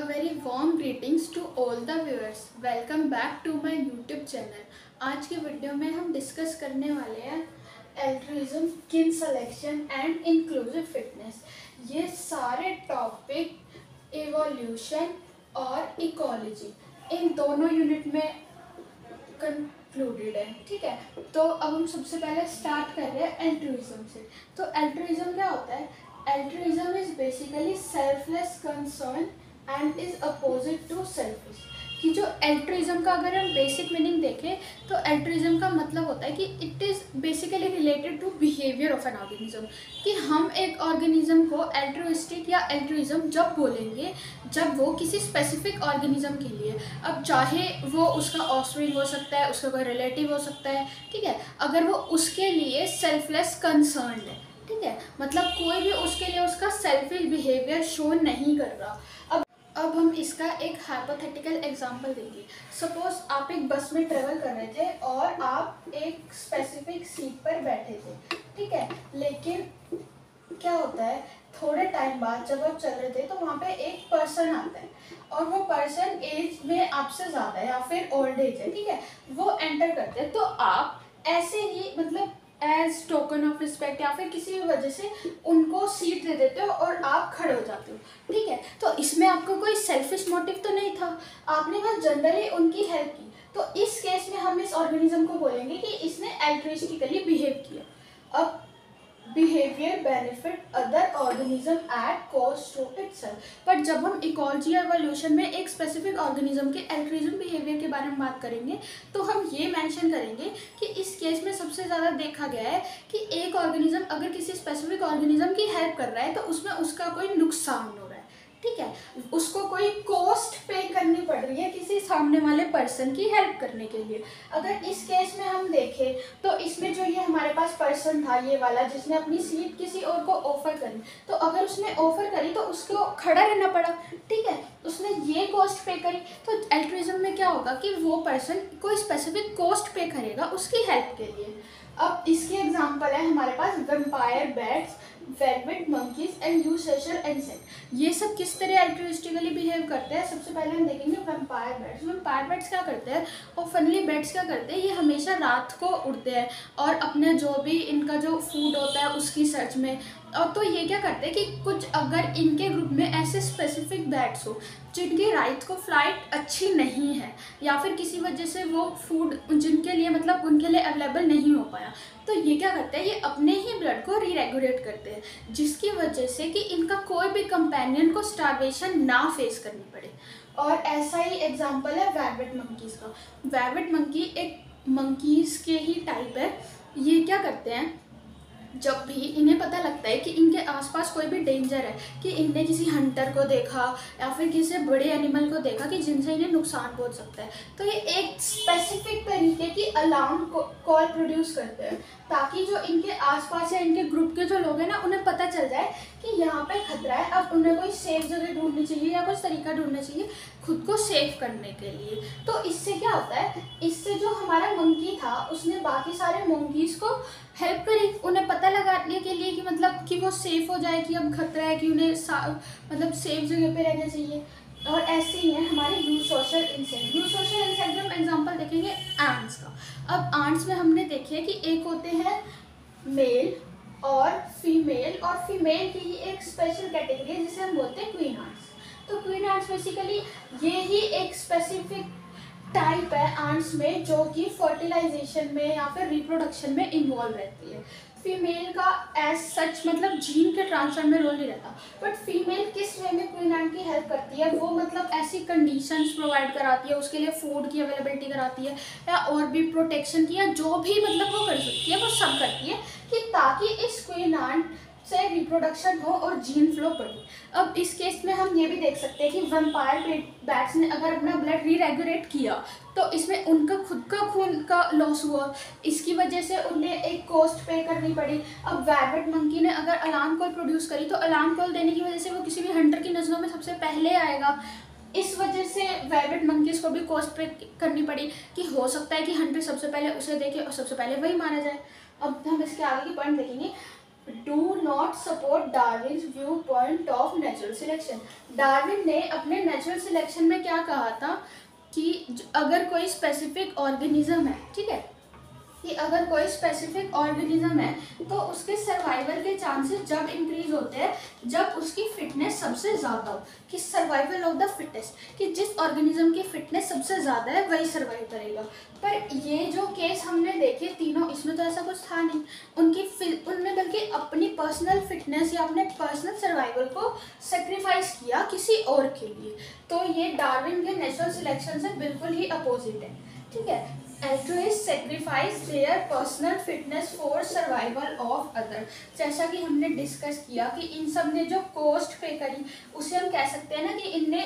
very warm greetings to all the viewers. Welcome back to my YouTube channel. आज की video में हम discuss करने वाले हैं एल्ट्रुइज्म, किन सिलेक्शन एंड इंक्लूसिव फिटनेस। ये सारे टॉपिक इवोल्यूशन और इकोलॉजी इन दोनों यूनिट में कंक्लूडेड है। ठीक है, तो अब हम सबसे पहले स्टार्ट कर रहे हैं एल्ट्रुइज्म से। तो एल्ट्रुइज्म क्या होता है? Altruism is basically selfless concern and is opposite to selfish. कि जो एल्ट्रुइज्म का अगर हम बेसिक मीनिंग देखें तो एल्ट्रुइज्म का मतलब होता है कि it is basically related to behaviour of an organism. कि हम एक ऑर्गेनिज्म को एल्ट्रुइस्टिक या एल्ट्रुइज्म जब बोलेंगे जब वो किसी स्पेसिफिक ऑर्गेनिज्म के लिए, अब चाहे वो उसका ऑफस्प्रिंग हो सकता है, उसका कोई रिलेटिव हो सकता है, ठीक है, अगर वो उसके लिए सेल्फलेस कंसर्न है, ठीक है, मतलब कोई भी उसके लिए उसका सेल्फिश बिहेवियर शो नहीं कर रहा। अब हम इसका एक हाइपोथेटिकल एग्जांपल देंगे। सपोज आप एक बस में ट्रेवल कर रहे थे और आप एक स्पेसिफिक सीट पर बैठे थे, ठीक है, लेकिन क्या होता है थोड़े टाइम बाद जब आप चल रहे थे तो वहाँ पे एक पर्सन आता है और वो पर्सन एज में आपसे ज़्यादा है या फिर ओल्ड एज है, ठीक है, वो एंटर करते हैं। तो आप ऐसे ही मतलब एज टोकन ऑफ रिस्पेक्ट या फिर किसी भी वजह से उनको सीट दे देते हो और आप खड़े हो जाते हो, ठीक है। तो इसमें आपको कोई सेल्फिश मोटिव तो नहीं था, आपने बस जनरली उनकी हेल्प की। तो इस केस में हम इस ऑर्गेनिज्म को बोलेंगे कि इसने एल्ट्रुइस्टिकली बिहेव किया। अब behaviour benefit other organism at cost to itself. But जब हम इकोलॉजी या एवोल्यूशन में एक स्पेसिफिक ऑर्गेनिज्म के एल्ट्रुइज्म बिहेवियर के बारे में बात करेंगे तो हम ये मेंशन करेंगे कि इस केस में सबसे ज़्यादा देखा गया है कि एक ऑर्गेनिज्म अगर किसी स्पेसिफिक ऑर्गेनिज्म की हेल्प कर रहा है तो उसमें उसका कोई नुकसान हो रहा है, ठीक है, उसको कोई कॉस्ट पे करनी पड़ रही है किसी सामने वाले पर्सन की हेल्प करने के लिए। अगर इस केस में हम देखें तो इसमें जो ये हमारे पास पर्सन था ये वाला जिसने अपनी सीट किसी और को ऑफर करी, तो अगर उसने ऑफर करी तो उसको खड़ा रहना पड़ा, ठीक है, उसने ये कॉस्ट पे करी। तो एल्ट्रुइज्म में क्या होगा कि वो पर्सन कोई स्पेसिफिक कॉस्ट पे करेगा उसकी हेल्प के लिए। अब इसके एग्जाम्पल है हमारे पास vampire bats, velvet monkeys and eusocial insect. ये सब किस तरह एल्ट्रुइस्टिकली बिहेव करते हैं? सबसे पहले हम देखेंगे वेम्पायर बैट्स। वेम्पायर बैट्स क्या करते हैं और फनली बैट्स क्या करते हैं, ये हमेशा रात को उड़ते हैं और अपने जो भी इनका जो फूड होता है उसकी सर्च में। और तो ये क्या करते हैं कि कुछ अगर इनके ग्रुप में ऐसे स्पेसिफिक बैट्स हो जिनकी रात को फ्लाइट अच्छी नहीं है या फिर किसी वजह से वो फूड जिनके लिए मतलब उनके लिए अवेलेबल नहीं हो पाया, तो ये क्या करते हैं, ये अपने ही ब्लड को रीरेगुलेट करते हैं जिसकी वजह से कि इनका कोई भी कंपेनियन को स्टार्वेशन ना फेस करनी पड़े। और ऐसा ही एग्जांपल है वेलवेट मंकीज़ का। वेलवेट मंकी एक मंकीज़ के ही टाइप है। ये क्या करते हैं, जब भी इन्हें पता लगता है कि इनके आसपास कोई भी डेंजर है, कि इनने किसी हंटर को देखा या फिर किसी बड़े एनिमल को देखा कि जिनसे इन्हें नुकसान पहुंच सकता है, तो ये एक स्पेसिफिक तरीके की अलार्म कॉल प्रोड्यूस करते हैं ताकि जो इनके आसपास या इनके ग्रुप के जो लोग हैं ना उन्हें पता चल जाए कि यहाँ पे खतरा है। अब उन्हें कोई सेफ जगह ढूंढनी चाहिए या कुछ तरीका ढूंढना चाहिए खुद को सेफ करने के लिए। तो इससे क्या होता है, इससे जो हमारा मंकी था उसने बाकी सारे मंकीज़ को हेल्प करी उन्हें पता लगाने के लिए कि मतलब कि वो सेफ हो जाए, कि अब खतरा है, कि उन्हें मतलब सेफ जगह पे रहना चाहिए। और ऐसे ही है हमारे यूसोशल इंसेक्ट। यूसोशल इंसेक्ट में हम एग्जांपल देखेंगे एंट्स का। अब एंट्स में हमने देखे कि एक होते हैं मेल और फीमेल की ही एक स्पेशल कैटेगरी है जिसे हम बोलते हैं क्वीन एंट्स। तो क्वीन एंट्स बेसिकली ये ही एक स्पेसिफिक टाइप है एंट्स में जो कि फर्टिलाइजेशन में या फिर रिप्रोडक्शन में इन्वॉल्व रहती है। फीमेल का एज सच मतलब जीन के ट्रांसफर में रोल नहीं रहता, बट फीमेल किस वे में क्वीन एंट की हेल्प करती है, वो मतलब ऐसी कंडीशंस प्रोवाइड कराती है, उसके लिए फूड की अवेलेबिलिटी कराती है या और भी प्रोटेक्शन की या जो भी मतलब वो कर सकती है वो सब करती है कि ताकि इस क्वीन एंट से रिप्रोडक्शन हो और जीन फ्लो बढ़े। अब इस केस में हम ये भी देख सकते हैं कि वेम्पायर बैट्स ने अगर अपना ब्लड रीरेगुलेट किया तो इसमें उनका खुद का खून का लॉस हुआ, इसकी वजह से उन्हें एक कॉस्ट पे करनी पड़ी। अब वेलवेट मंकी ने अगर अलार्म कॉल प्रोड्यूस करी तो अलार्म कॉल देने की वजह से वो किसी भी हंटर की नज़रों में सबसे पहले आएगा, इस वजह से वेलवेट मंकीज़ को भी कॉस्ट पे करनी पड़ी कि हो सकता है कि हंटर सबसे पहले उसे देखे और सबसे पहले वही मारा जाए। अब हम इसके आगे की पॉइंट देखेंगे do not support Darwin's view point of natural selection. Darwin ने अपने नेचुरल सिलेक्शन में क्या कहा था कि अगर कोई स्पेसिफिक ऑर्गेनिज्म है, ठीक है, कि अगर कोई स्पेसिफिक ऑर्गेनिज्म है तो उसके सर्वाइवल के चांसेस जब इंक्रीज होते हैं जब उसकी फिटनेस सबसे ज़्यादा हो, कि सर्वाइवल ऑफ द फिटेस्ट, कि जिस ऑर्गेनिज्म की फिटनेस सबसे ज़्यादा है वही सर्वाइव करेगा। पर ये जो केस हमने देखे तीनों, इसमें तो ऐसा कुछ था नहीं, उनने बल्कि अपनी पर्सनल फिटनेस या अपने पर्सनल सर्वाइवल को सेक्रीफाइस किया किसी और के लिए। तो ये डार्विन के नेचुरल सिलेक्शन से बिल्कुल ही अपोजिट है, ठीक है। Altruists sacrifice their personal fitness for survival of other। जैसा कि हमने डिस्कस किया कि इन सब ने जो कॉस्ट पे करी उसे हम कह सकते हैं ना कि इनने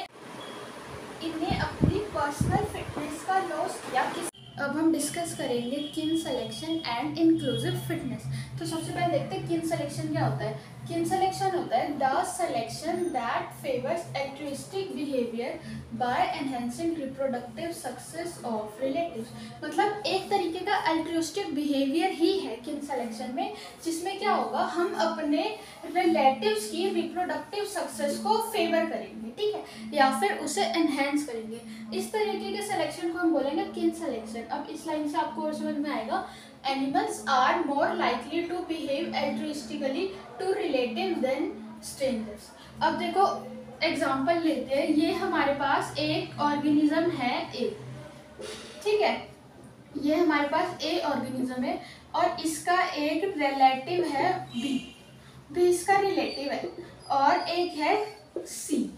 अपनी पर्सनल फिटनेस का लॉस किया। अब हम डिस्कस करेंगे किन सिलेक्शन एंड इंक्लूसिव फिटनेस। तो सबसे पहले देखते हैं किन सिलेक्शन क्या होता है। किन सिलेक्शन होता है the selection that favours altruistic behaviour by enhancing reproductive success of relatives. मतलब एक तरीके का एल्ट्रुइस्टिक बिहेवियर ही है किन सिलेक्शन में, जिसमें क्या होगा, हम अपने रिलेटिव्स की रिप्रोडक्टिव सक्सेस को फेवर करेंगे, ठीक है, या फिर उसे एनहेंस करेंगे। इस तरीके के सिलेक्शन को हम बोलेंगे किन सिलेक्शन। अब इस लाइन से आपको और समझ में आएगा, animals are more likely to behave altruistically to relative than strangers. अब देखो एग्जांपल लेते हैं, ये हमारे पास एक ऑर्गेनिज्म है ए, ठीक है, ये हमारे पास ए ऑर्गेनिज्म है और इसका एक रिलेटिव है बी इसका रिलेटिव है, और एक है सी,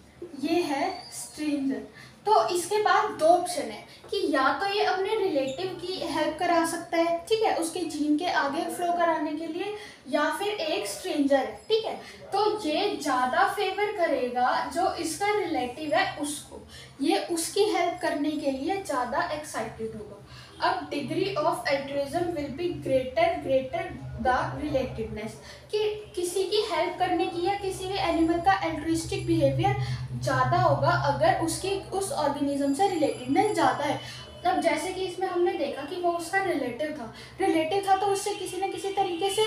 ये है स्ट्रेंजर। तो इसके पास दो ऑप्शन है कि या तो ये अपने रिलेटिव की हेल्प करा सकता है, ठीक है, उसके जीन के आगे फ्लो कराने के लिए, या फिर एक स्ट्रेंजर है, ठीक है। तो ये ज़्यादा फेवर करेगा जो इसका रिलेटिव है उसको, ये उसकी हेल्प करने के लिए ज़्यादा एक्साइटेड होगा। अब degree of altruism will be greater the relatedness, कि किसी की हेल्प करने की या किसी भी एनिमल का एल्ट्रुइस्टिक बिहेवियर ज़्यादा होगा अगर उसकी उस ऑर्गेनिज्म से रिलेटेडनेस ज़्यादा है। अब जैसे कि इसमें हमने देखा कि वो उसका रिलेटिव था तो उससे किसी न किसी तरीके से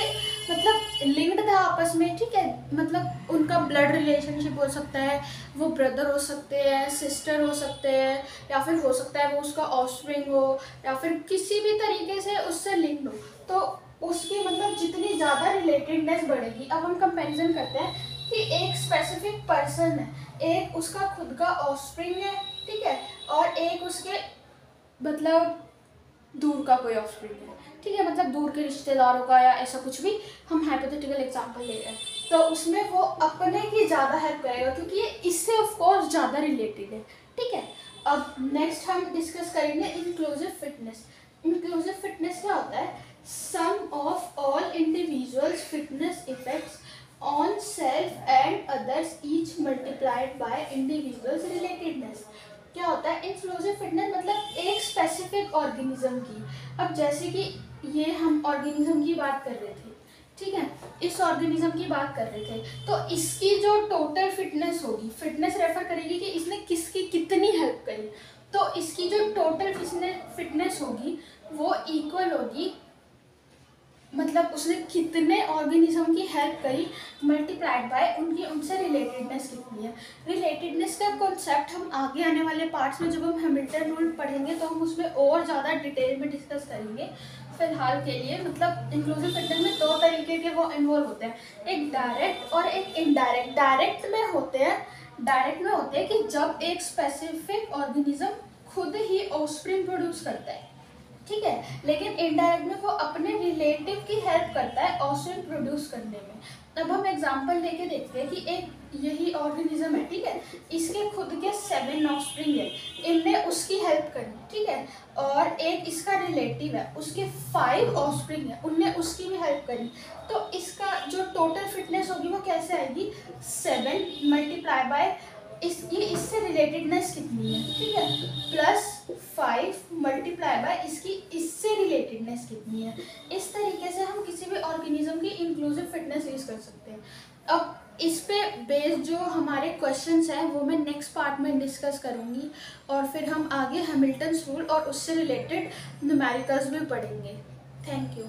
मतलब लिंक्ड था आपस में, ठीक है, मतलब उनका ब्लड रिलेशनशिप हो सकता है, वो ब्रदर हो सकते हैं, सिस्टर हो सकते हैं, या फिर हो सकता है वो उसका ऑफस्प्रिंग हो, या फिर किसी भी तरीके से उससे लिंक्ड हो, तो उसकी मतलब जितनी ज़्यादा रिलेटेडनेस बढ़ेगी। अब हम कंपैरिजन करते हैं कि एक स्पेसिफिक पर्सन है, एक उसका खुद का ऑफस्प्रिंग है, ठीक है, और एक उसके मतलब दूर का कोई ऑफस्प्रिंग है, ठीक है, मतलब दूर के रिश्तेदारों का या ऐसा कुछ भी, हम हाइपोथेटिकल एग्जांपल ले रहे हैं, तो उसमें वो अपने की ज़्यादा हेल्प करेगा क्योंकि ये इससे ऑफ कोर्स ज़्यादा रिलेटेड है, ठीक है। अब नेक्स्ट हम डिस्कस करेंगे इंक्लूसिव फिटनेस। इंक्लूसिव फिटनेस क्या होता है, sum of all individuals fitness effects on self and others each multiplied by individuals relatedness. क्या होता है इंक्लूसिव फिटनेस, मतलब एक स्पेसिफिक ऑर्गेनिज्म की। अब जैसे कि ये हम ऑर्गेनिज्म की बात कर रहे थे, ठीक है, इस ऑर्गेनिज्म की बात कर रहे थे, तो इसकी जो टोटल फिटनेस होगी, फिटनेस रेफर करेगी कि इसने किसकी कितनी हेल्प करी, तो इसकी जो टोटल फिटनेस होगी वो इक्वल होगी, मतलब उसने कितने ऑर्गेनिज्म की हेल्प करी मल्टीप्लाइड बाय उनकी उनसे रिलेटेडनेस कितनी है। रिलेटेडनेस का कॉन्सेप्ट हम आगे आने वाले पार्ट्स में जब हम हैमिल्टन रूल पढ़ेंगे तो हम उसमें और ज़्यादा डिटेल में डिस्कस करेंगे। फिलहाल के लिए मतलब इंक्लूसिव फिटनेस में दो तरीके के वो इन्वॉल्व होते हैं, एक डायरेक्ट और एक इनडायरेक्ट। डायरेक्ट में होते हैं कि जब एक स्पेसिफिक ऑर्गेनिज्म खुद ही ऑफस्प्रिंग प्रोड्यूस करता है, ठीक है, लेकिन इनडायरेक्ट में वो अपने रिलेटिव की हेल्प करता है ऑक्सीजन प्रोड्यूस करने में। अब हम एग्जांपल लेके देखते हैं कि एक यही ऑर्गेनिज्म है, ठीक है, इसके खुद के 7 ऑफस्प्रिंग है, इनने उसकी हेल्प करी, ठीक है, और एक इसका रिलेटिव है, उसके 5 ऑफस्प्रिंग है, उनने उसकी भी हेल्प करी, तो इसका जो टोटल फिटनेस होगी वो कैसे आएगी, 7 मल्टीप्लाई बाय इससे रिलेटेडनेस कितनी है, ठीक है, प्लस 5 मल्टीप्लाई बाय इससे रिलेटेडनेस कितनी है। इस तरीके से हम किसी भी ऑर्गेनिज्म की इंक्लूसिव फिटनेस यूज कर सकते हैं। अब इस पे बेस्ड जो हमारे क्वेश्चंस हैं वो मैं नेक्स्ट पार्ट में डिस्कस करूँगी, और फिर हम आगे हैमिल्टन्स रूल और उससे रिलेटेड न्यूमेरिकल्स भी पढ़ेंगे। Thank you.